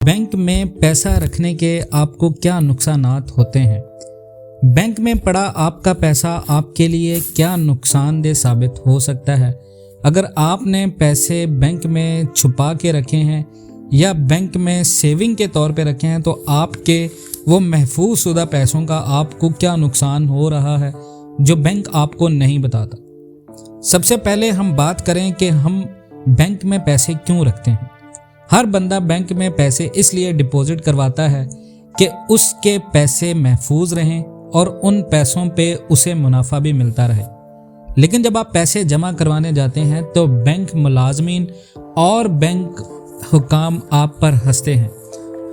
Bank में पैसा रखने के आपको क्या नुकसानात होते हैं? बैंक में पड़ा आपका पैसा आपके लिए क्या नुकसानदेह साबित हो सकता है? अगर आपने पैसे बैंक में छुपा के रखे हैं या बैंक में सेविंग के तौर पे रखे हैं तो आपके वो महफूज शुदा पैसों का आपको क्या नुकसान हो रहा है जो बैंक आपको नहीं बताता। सबसे पहले हम बात करें कि हम बैंक में पैसे क्यों रखते हैं। हर बंदा बैंक में पैसे इसलिए डिपॉजिट करवाता है कि उसके पैसे महफूज रहें और उन पैसों पे उसे मुनाफा भी मिलता रहे। लेकिन जब आप पैसे जमा करवाने जाते हैं तो बैंक मुलाजमीन और बैंक हुकाम आप पर हंसते हैं।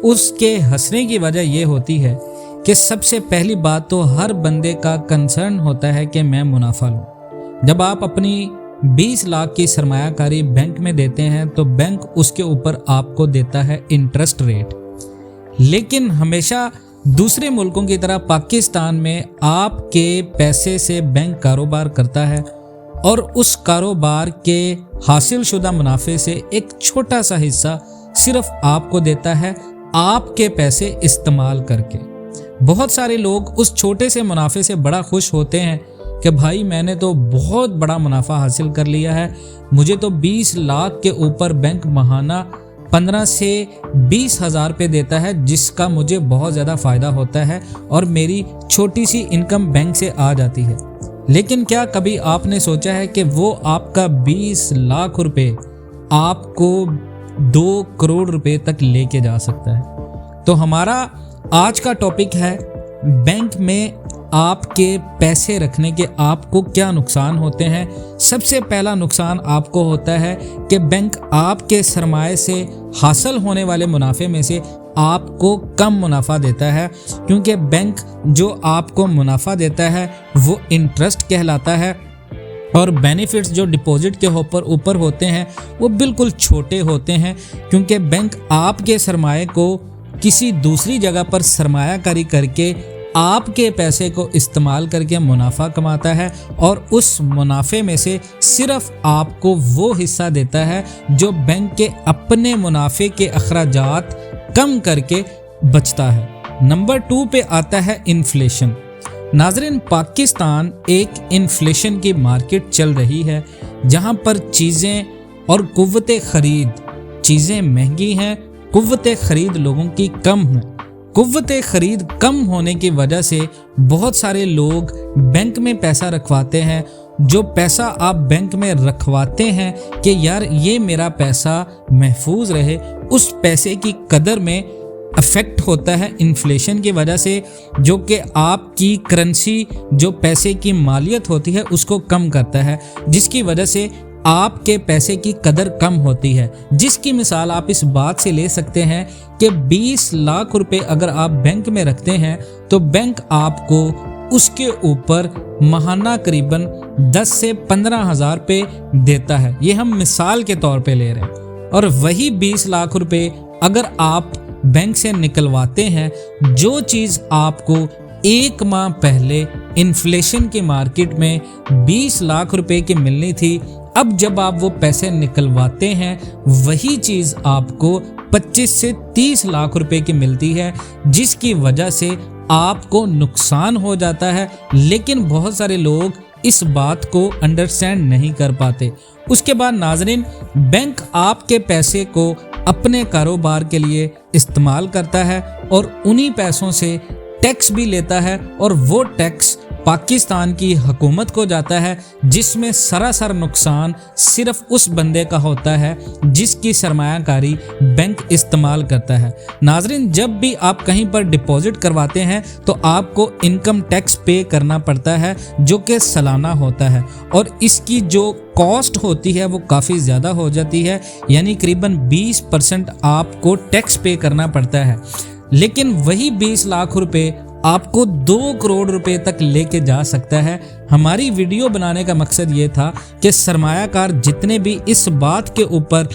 उसके हंसने की वजह यह होती है कि सबसे पहली बात तो हर बंदे का कंसर्न होता है कि मैं मुनाफा लूँ। जब आप अपनी 20 लाख की सरमायाकारी बैंक में देते हैं तो बैंक उसके ऊपर आपको देता है इंटरेस्ट रेट। लेकिन हमेशा दूसरे मुल्कों की तरह पाकिस्तान में आपके पैसे से बैंक कारोबार करता है और उस कारोबार के हासिल शुदा मुनाफे से एक छोटा सा हिस्सा सिर्फ आपको देता है आपके पैसे इस्तेमाल करके। बहुत सारे लोग उस छोटे से मुनाफे से बड़ा खुश होते हैं कि भाई मैंने तो बहुत बड़ा मुनाफा हासिल कर लिया है, मुझे तो 20 लाख के ऊपर बैंक माहाना 15 से 20 हज़ार पे देता है जिसका मुझे बहुत ज़्यादा फ़ायदा होता है और मेरी छोटी सी इनकम बैंक से आ जाती है। लेकिन क्या कभी आपने सोचा है कि वो आपका 20 लाख रुपए आपको 2 करोड़ रुपए तक लेके जा सकता है? तो हमारा आज का टॉपिक है बैंक में आपके पैसे रखने के आपको क्या नुकसान होते हैं। सबसे पहला नुकसान आपको होता है कि बैंक आपके सरमाए से हासिल होने वाले मुनाफे में से आपको कम मुनाफा देता है, क्योंकि बैंक जो आपको मुनाफा देता है वो इंटरेस्ट कहलाता है और बेनिफिट्स जो डिपॉजिट के ऊपर होते हैं वो बिल्कुल छोटे होते हैं, क्योंकि बैंक आपके सरमाए को किसी दूसरी जगह पर सरमायाकारी करके आपके पैसे को इस्तेमाल करके मुनाफा कमाता है और उस मुनाफे में से सिर्फ आपको वो हिस्सा देता है जो बैंक के अपने मुनाफे के अखराजात कम करके बचता है। नंबर 2 पे आता है इन्फ्लेशन। नाज़रीन, पाकिस्तान एक इन्फ्लेशन की मार्केट चल रही है जहां पर चीज़ें और कुव्वते खरीद, चीज़ें महंगी हैं, कुव्वते खरीद लोगों की कम है। कुव्वते खरीद कम होने की वजह से बहुत सारे लोग बैंक में पैसा रखवाते हैं। जो पैसा आप बैंक में रखवाते हैं कि यार ये मेरा पैसा महफूज रहे, उस पैसे की कदर में अफेक्ट होता है इन्फ्लेशन की वजह से, जो कि आपकी करेंसी जो पैसे की मालियत होती है उसको कम करता है, जिसकी वजह से आपके पैसे की कदर कम होती है। जिसकी मिसाल आप इस बात से ले सकते हैं कि 20 लाख रुपए अगर आप बैंक में रखते हैं तो बैंक आपको उसके ऊपर माहाना करीबन 10 से 15 हज़ार रुपये देता है। ये हम मिसाल के तौर पे ले रहे हैं। और वही 20 लाख रुपए अगर आप बैंक से निकलवाते हैं, जो चीज़ आपको 1 माह पहले इन्फ्लेशन की मार्केट में 20 लाख रुपए की मिलनी थी, अब जब आप वो पैसे निकलवाते हैं वही चीज़ आपको 25 से 30 लाख रुपए की मिलती है, जिसकी वजह से आपको नुकसान हो जाता है। लेकिन बहुत सारे लोग इस बात को अंडरस्टैंड नहीं कर पाते। उसके बाद नाज़रीन, बैंक आपके पैसे को अपने कारोबार के लिए इस्तेमाल करता है और उन्हीं पैसों से टैक्स भी लेता है और वो टैक्स पाकिस्तान की हुकूमत को जाता है, जिसमें सरासर नुकसान सिर्फ उस बंदे का होता है जिसकी सरमायाकारी बैंक इस्तेमाल करता है। नाज़रीन, जब भी आप कहीं पर डिपॉजिट करवाते हैं तो आपको इनकम टैक्स पे करना पड़ता है जो कि सालाना होता है और इसकी जो कॉस्ट होती है वो काफ़ी ज़्यादा हो जाती है, यानी करीबन 20% आपको टैक्स पे करना पड़ता है। लेकिन वही 20 लाख रुपए आपको 2 करोड़ रुपए तक लेके जा सकता है। हमारी वीडियो बनाने का मकसद ये था कि सरमायाकार जितने भी इस बात के ऊपर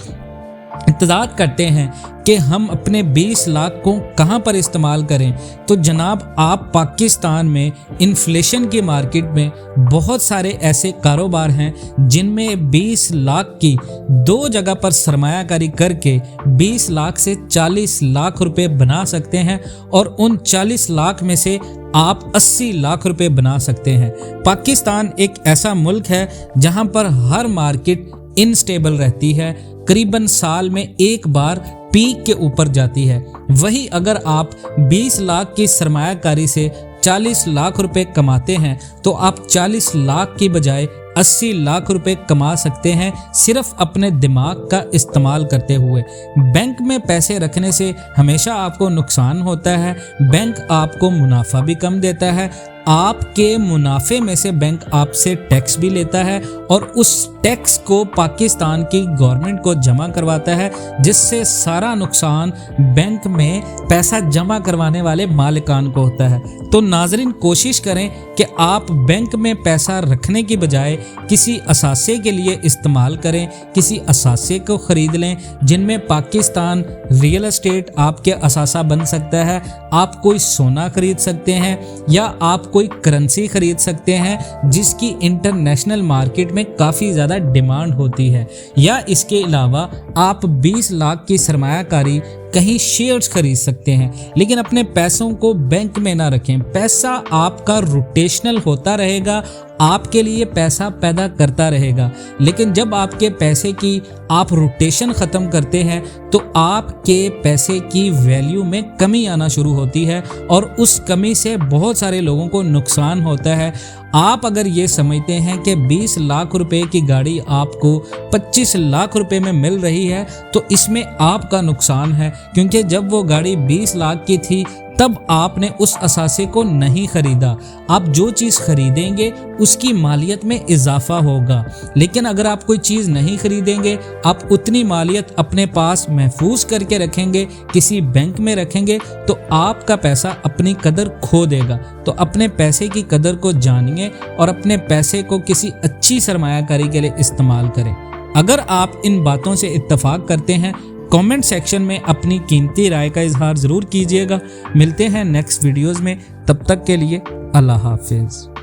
इंतज़ार करते हैं कि हम अपने 20 लाख को कहां पर इस्तेमाल करें, तो जनाब आप पाकिस्तान में इन्फ्लेशन की मार्केट में बहुत सारे ऐसे कारोबार हैं जिनमें 20 लाख की दो जगह पर सरमायाकारी करके 20 लाख से 40 लाख रुपए बना सकते हैं और उन 40 लाख में से आप 80 लाख रुपए बना सकते हैं। पाकिस्तान एक ऐसा मुल्क है जहां पर हर मार्केट इनस्टेबल रहती है, करीबन साल में एक बार पीक के ऊपर जाती है। वही अगर आप 20 लाख की सरमायाकारी से 40 लाख रुपए कमाते हैं तो आप 40 लाख की बजाय 80 लाख रुपए कमा सकते हैं सिर्फ अपने दिमाग का इस्तेमाल करते हुए। बैंक में पैसे रखने से हमेशा आपको नुकसान होता है। बैंक आपको मुनाफा भी कम देता है, आपके मुनाफे में से बैंक आपसे टैक्स भी लेता है और उस टैक्स को पाकिस्तान की गवर्नमेंट को जमा करवाता है, जिससे सारा नुकसान बैंक में पैसा जमा करवाने वाले मालिकान को होता है। तो नाज़रीन, कोशिश करें कि आप बैंक में पैसा रखने की बजाय किसी असासे के लिए इस्तेमाल करें, किसी असासे को ख़रीद लें जिनमें पाकिस्तान रियल एस्टेट आपके असासा बन सकता है। आप कोई सोना खरीद सकते हैं या आप कोई करेंसी खरीद सकते हैं जिसकी इंटरनेशनल मार्केट में काफ़ी ज़्यादा डिमांड होती है, या इसके अलावा आप 20 लाख की सरमायाकारी कहीं शेयर्स खरीद सकते हैं। लेकिन अपने पैसों को बैंक में ना रखें। पैसा आपका रोटेशनल होता रहेगा, आपके लिए पैसा पैदा करता रहेगा, लेकिन जब आपके पैसे की आप रोटेशन ख़त्म करते हैं तो आपके पैसे की वैल्यू में कमी आना शुरू होती है और उस कमी से बहुत सारे लोगों को नुकसान होता है। आप अगर ये समझते हैं कि 20 लाख रुपए की गाड़ी आपको 25 लाख रुपए में मिल रही है तो इसमें आपका नुकसान है, क्योंकि जब वो गाड़ी 20 लाख की थी तब आपने उस असासे को नहीं खरीदा। आप जो चीज़ खरीदेंगे उसकी मालियत में इजाफा होगा, लेकिन अगर आप कोई चीज़ नहीं खरीदेंगे, आप उतनी मालियत अपने पास महफूज करके रखेंगे, किसी बैंक में रखेंगे, तो आपका पैसा अपनी कदर खो देगा। तो अपने पैसे की कदर को जानिए और अपने पैसे को किसी अच्छी सरमायाकारी के लिए इस्तेमाल करें। अगर आप इन बातों से इत्तफाक करते हैं, कमेंट सेक्शन में अपनी कीमती राय का इजहार ज़रूर कीजिएगा। मिलते हैं नेक्स्ट वीडियोज़ में, तब तक के लिए अल्लाह हाफिज़।